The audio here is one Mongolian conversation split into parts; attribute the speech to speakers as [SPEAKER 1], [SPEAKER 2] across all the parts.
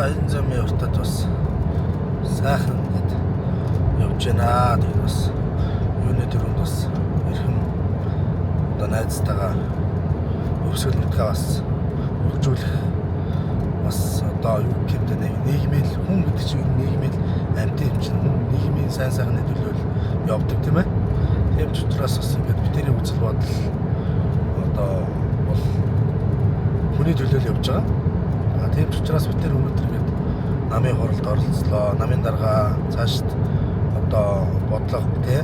[SPEAKER 1] баян замын уртад бас сайхан гээд явж байна. Тэгээд бас юуны төрөнд бас эрхэм одоо найзтайгаа өвсгөл нутгаа бас хөгжүүлэх бас одоо юу гэмтэй нийгмийн хүн гэдэг чинь нийгмийн амьтан юм чинь нийгмийн сайн сайхны төлөө явдаг тийм ээ. Тийм ч учраас бас ингээд бидний үзэл бодол одоо бол хүний төлөө явж байгаа. Тийм ч учраас бид тэр өнөөдөр ингээд намын хуралд оролцлоо. Намын дарга цаашд одоо бодлого тий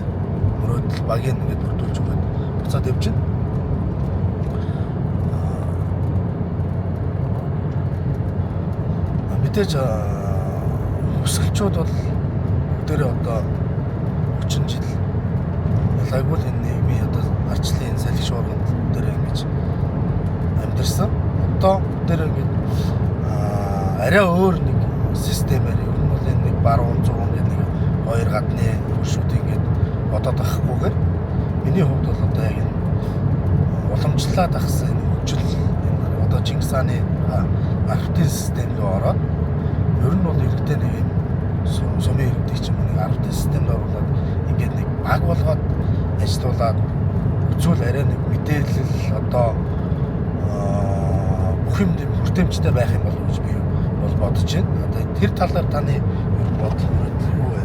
[SPEAKER 1] мөрөөдөл багийн ингээд бүрдүүлж өгöd буцаад явж байна. Мэдээж өсгөлчүүд бол бүгдээрээ одоо 30 жил ялгаагүй энэ нийгмийн одоо арчлын салхи шуурганд дээр ингэж амьдэрсэн. Одоо дээр ингэж арай өөр нэг системээр ер нь бол энэ нэг баруун зүүн гэдэг нэг хоёр гадны хөршүүд ингэж бодоод авахгүйгээр миний хувьд бол одоо яг энэ уламжлалаад ахсан энэ хөгжил одоо Чингис хааны архитектурын систем рүү ороод ер нь бол иргэдээ нэг юм сумын иргэдэг ч юм уу нэг архитектурын системд оруулаад ингээд нэг баг болгоод ажиллуулад үзүүл арай нэг мэдээлэл одоо бүх юм хүртээмжтэй байх юм болов гэж би бол бодож байна. Одоо тэр талаар таны бодол юу вэ?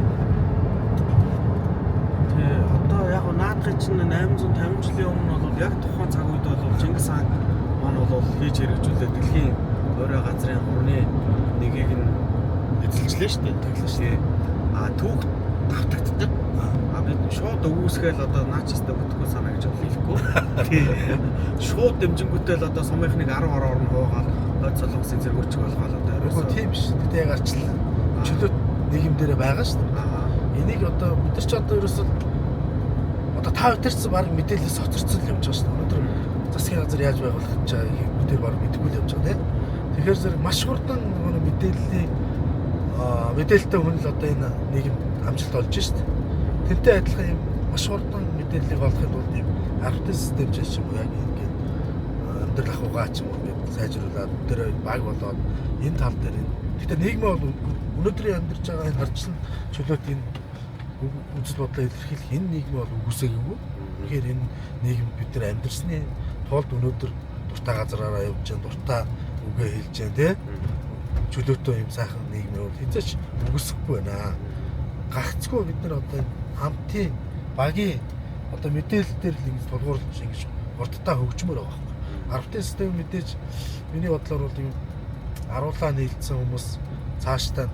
[SPEAKER 2] Тэгээ одоо яг наадгын чинь 850 жилийн өмнө бол яг тухайн цаг үед бол Чингис хаан маань бол хийж хэрэгжүүлээд дэлхийн өөрөө газрын хүрний нэгийг нь эзэлжлээ шүү дээ. Тэглээ. Түүх давтагддаг. Бид шууд өгөөсгээл одоо наачистай бүтэхгүй санаа гэж хэлэхгүй. Шууд дэмжингүүтэй л одоо сумынхныг 10 ороор нь хуугаад хойд солонгосын зэргүүрч болгоод одоо ерөөсөө
[SPEAKER 1] тийм биш. Тэгтээ яг арчлаа. Чөлөөт нийгэм дээр байгаа шүү дээ. Энийг одоо бид нар ч одоо ерөөсөө одоо та өдөрцөн баг мэдээлэл соцорцол явж байгаа шүү дээ. Өнөөдөр засгийн газар яаж байгуулах гэж байгааг бид нар баг мэдэхгүй л явж байгаа тийм. Тэгэхээр зэрэг маш хурдан мэдээлэлтэй хүн л одоо энэ нийгэм амжилт олж шүү дээ. Тэнтэй адилхан юм маш хурдан мэдээллийг олохын тулд юм архитектурын систем ч юм уу яг ингээд амьдрал ахуйгаа ч юм уу ингээд сайжруулад тэр баг болоод энэ тал дээр гэхдээ нийгмээ бол өнөөдрийн амьдарч байгаа энэ харчлан чөлөөт энэ үзэл бодлоо илэрхийлэх энэ нийгмээ бол үгүйсээгүй. Тэгэхээр энэ нийгэм бид нар амьдарсны тулд өнөөдөр дуртай газараараа явж байгаа дуртай үгээ хэлж байгаа тийм чөлөөтэй юм сайхан нийгмээ бол хэзээ ч үгүйсэхгүй байна. Гагцгүй бид нар одоо хамтын багийн одоо мэдээлэл дээр л ингэж тулгуурлаж ингэж хурдтай хөгжмөр байгаа байхгүй. Архитектурын систем мэдээж миний бодлоор бол юм аруулаа нийлдсэн хүмүүс цаашдаа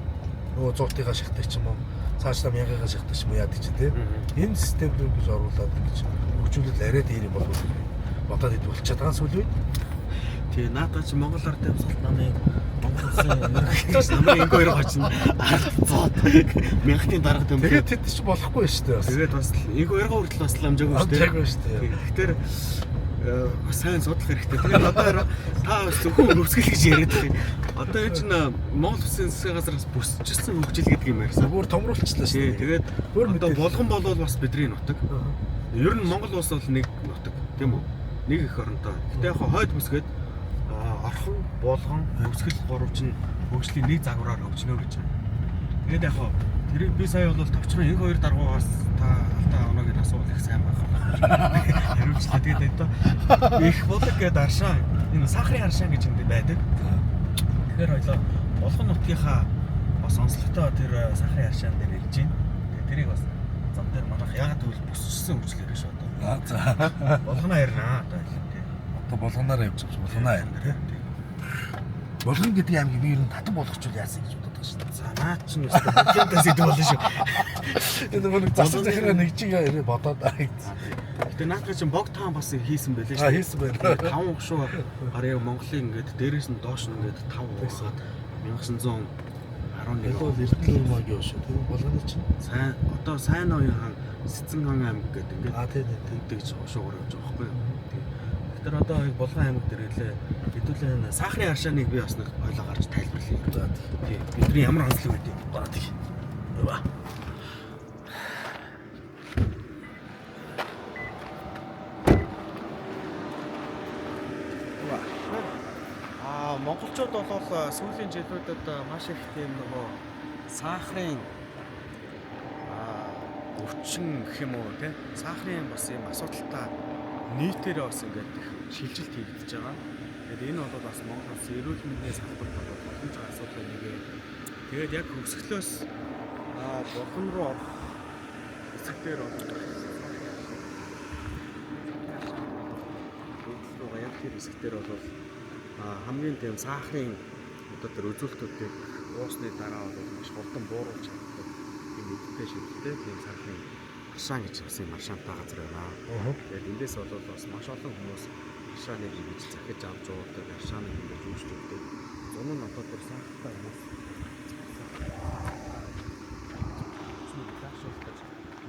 [SPEAKER 1] нөгөө 100-ыг шахдаг ч юм уу цаашдаа 1000-ыг шахдаг ч юм уу яадаг чинь тийм. Энэ системд ингэж оруулаад ингэж хөгжүүлэл арай дээр юм болов уу бодоод идэх болчиход байгаа сүл үед.
[SPEAKER 2] Тэгээ наадаа чи Монгол ард амьсгалт намын Монгол улсын энергетикч намын ингээ хоёр очно. Арцоод мянгатын дарга юм.
[SPEAKER 1] Тэгээд тэд чи болохгүй шүү дээ бас.
[SPEAKER 2] Тэгээд бас ингээ хоёроо хүртэл бас ламжаагүй шүү дээ.
[SPEAKER 1] Ламжаагүй шүү дээ.
[SPEAKER 2] Тэгэхээр сайн судлах хэрэгтэй. Тэгээд одоо та зөвхөн өвсгөл гэж яриад байгаа. Одоо энэ чинь Монгол улсын засгийн газраас бүсчилсэн хөгжил гэдэг юм ярьсан.
[SPEAKER 1] Бүр томруулчихлаа шүү дээ.
[SPEAKER 2] Тэгээд одоо болгон болвол бас бидний нутаг. Ер нь Монгол улс бол нэг нутаг тийм үү? Нэг их оронтой. Гэтэ яг хойд бүсгээд орхон, болгон, өвсгөл гурвч нь хөгжлийн нэг загвараар хөгжнө гэж байна. Тэгээд яг тэрийг би сая бол товчрон энэ хоёр даргуугаас та алдаа оноо гэж асуувал их сайн байх. Ярилцлаа тэгээд одоо их болог гэдэг аршаа энэ сахарын аршаа гэж юм байдаг. Тэгэхээр хоёлоо болгон нутгийнхаа бас онцлогтой тэр сахарын аршаан дээр ирж байна. Тэгээд тэрийг бас зам дээр манайх яг тэгвэл бүсчсэн хөгжлөөр шүү одоо.
[SPEAKER 1] За.
[SPEAKER 2] Болгоноо ярина одоо тийм.
[SPEAKER 1] Одоо болгоноор явж байгаа болгоноо ярина тийм. Болгон гэдэг аймгийг би ер нь татан болгочихвол яасан гэж боддог шүү дээ.
[SPEAKER 2] Санаа ч нь өстой бүлээнтэй сэдв болно шүү.
[SPEAKER 1] Энэ нэг засаг захираа нэг чиг бодоод байгаа.
[SPEAKER 2] Гэтэ наадах чинь бог таан бас хийсэн байлээ
[SPEAKER 1] шүү. Хийсэн байна.
[SPEAKER 2] 5 гушуу гарыг Монголын ингээд дээрээс нь доош нь ингээд 5 уусаад 1911
[SPEAKER 1] бол эрдэнэ маг юу шүү. Тэр болгоны чинь
[SPEAKER 2] сайн одоо сайн оюун хаан Сэцэн хаан аймаг гэдэг ингээд
[SPEAKER 1] тийм
[SPEAKER 2] тэгж гушуугаар явж байгаа байхгүй юу. Тэр одоо болгон аймаг дээр хэлээ хэдүүлээ энэ сахарын аршааныг би бас нэг ойлгоо гарч тайлбарлая.
[SPEAKER 1] За
[SPEAKER 2] тийм бидний ямар онцлог үүдээ.
[SPEAKER 1] За тийм. Яа.
[SPEAKER 2] Монгол монголчууд бол сүүлийн жилүүдэд маш их тийм нөгөө сахарын өвчин гэх юм уу те сахарын бас юм асуудалтай нийтээрээ бас ингээд шилжилт хийгдэж байгаа. Тэгээд энэ бол бас Монголс эрүүл мэндийн салбарт бол боломж асуудал нэг. Тэгээд яг хөвсгөлөөс бурхан руу орох хэсгээр бол яг тэр хэсгээр бол хамгийн тийм сахарын одоо тэр үзүүлэлтүүдийг уусны дараа бол маш хурдан бууруулж чаддаг юм эдтэй шилжтэй тийм сахарын аршаан гэж бас юм аршаантай газар байна. Тэгээд эндээс бол бас маш олон хүмүүс аршааныг ингэж захиж авч уудаг, аршааныг ингэж үүсгдэг. Зун нь одоо тэр сахартай хүмүүс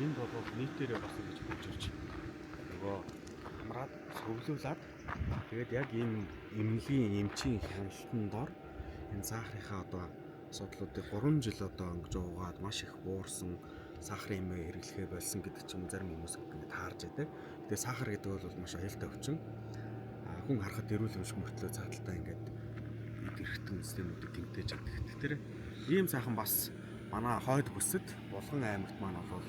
[SPEAKER 2] энд бол нийтээрээ бас ингэж хөгжиж нөгөө хамраад цөвлүүлээд тэгээд яг энэ эмнэлгийн эмчийн хяналтан дор энэ сахарынхаа одоо асуудлуудыг 3 жил одоо ингэж уугаад маш их буурсан сахарын эмээ хэрэглэхээ болсон гэдэг ч юм зарим хүмүүс ингэ таарж байдаг. Тэгээд сахар гэдэг бол маш аюултай өвчин. Хүн харахад эрүүл өмших мөртлөө цааталтаа ингээд эргэтэн системүүдийг тэмдэж чаддаг. Тэгэхээр ийм сайхан бас манай хойд бүсэд Булган аймагт маань бол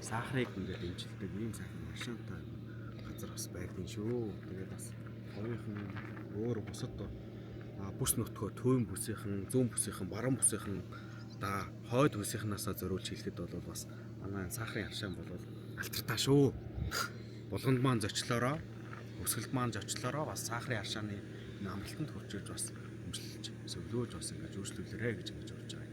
[SPEAKER 2] сахарыг ингээд дэмжлдэг ийм сайхан машинтай газар бас байдгийн шүү. Тэгээд бас хоёрын өөр бусад бүс нутгоо төвийн бүсийнхэн, зүүн бүсийнхэн, баруун бүсийнхэн да хойд бүсийнхнаасаа зориулж хэлэхэд бол бас манай сахарын аршаан бол алтартаа шүү. Булганд маань зочлоороо, өсгөлд маань зочлоороо бас сахарын аршааны амралтанд хүрчиж бас өмчлөж, сөвлөөж бас ингэж өөрчлөлөөрэй гэж ингэж урьж байгаа.